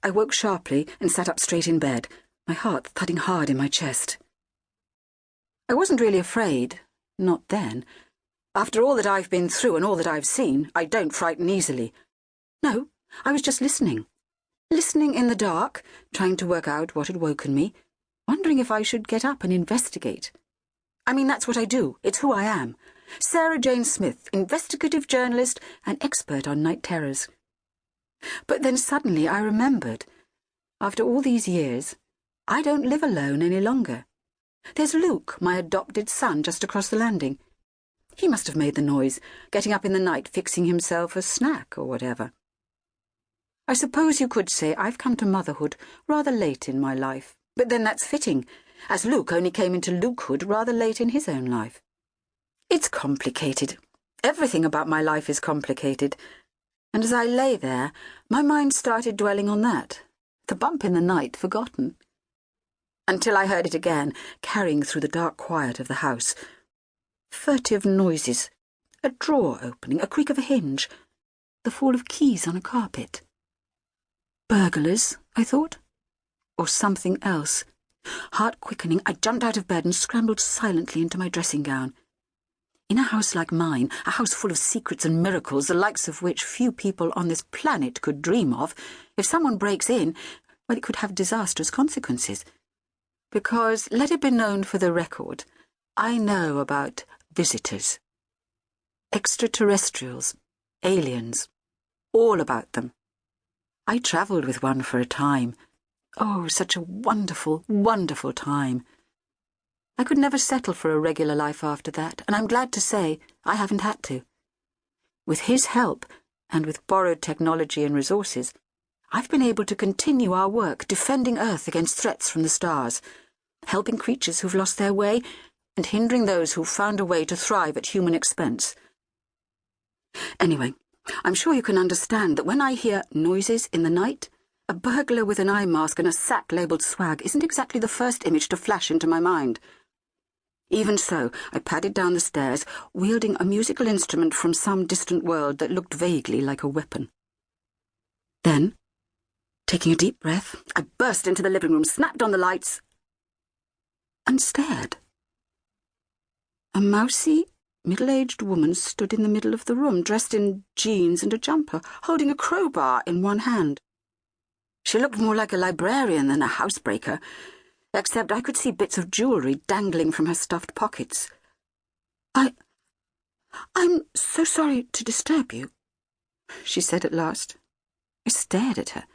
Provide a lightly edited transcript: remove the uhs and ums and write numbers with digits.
I woke sharply and sat up straight in bed, my heart thudding hard in my chest. I wasn't really afraid, not then. After all that I've been through and all that I've seen, I don't frighten easily. No, I was just listening. Listening in the dark, trying to work out what had woken me, wondering if I should get up and investigate. I mean, that's what I do. It's who I am. Sarah Jane Smith, investigative journalist and expert on night terrors. But then suddenly I remembered, after all these years, I don't live alone any longer. There's Luke, my adopted son, just across the landing. He must have made the noise, getting up in the night, fixing himself a snack or whatever. I suppose you could say I've come to motherhood rather late in my life, but then that's fitting, as Luke only came into Lukehood rather late in his own life. It's complicated. Everything about my life is complicated. And as I lay there, my mind started dwelling on that, the bump in the night forgotten. Until I heard it again, carrying through the dark quiet of the house. Furtive noises, a drawer opening, a creak of a hinge, the fall of keys on a carpet. Burglars, I thought, or something else. Heart quickening, I jumped out of bed and scrambled silently into my dressing gown. In a house like mine, a house full of secrets and miracles, the likes of which few people on this planet could dream of, if someone breaks in, well, it could have disastrous consequences. Because, let it be known for the record, I know about visitors. Extraterrestrials, aliens, all about them. I travelled with one for a time. Oh, such a wonderful, wonderful time. I could never settle for a regular life after that, and I'm glad to say I haven't had to. With his help, and with borrowed technology and resources, I've been able to continue our work defending Earth against threats from the stars, helping creatures who've lost their way, and hindering those who've found a way to thrive at human expense. Anyway, I'm sure you can understand that when I hear noises in the night, a burglar with an eye mask and a sack labelled swag isn't exactly the first image to flash into my mind. Even so, I padded down the stairs, wielding a musical instrument from some distant world that looked vaguely like a weapon. Then, taking a deep breath, I burst into the living room, snapped on the lights, and stared. A mousy, middle-aged woman stood in the middle of the room, dressed in jeans and a jumper, holding a crowbar in one hand. She looked more like a librarian than a housebreaker, except I could see bits of jewellery dangling from her stuffed pockets. I'm so sorry to disturb you, she said at last. I stared at her.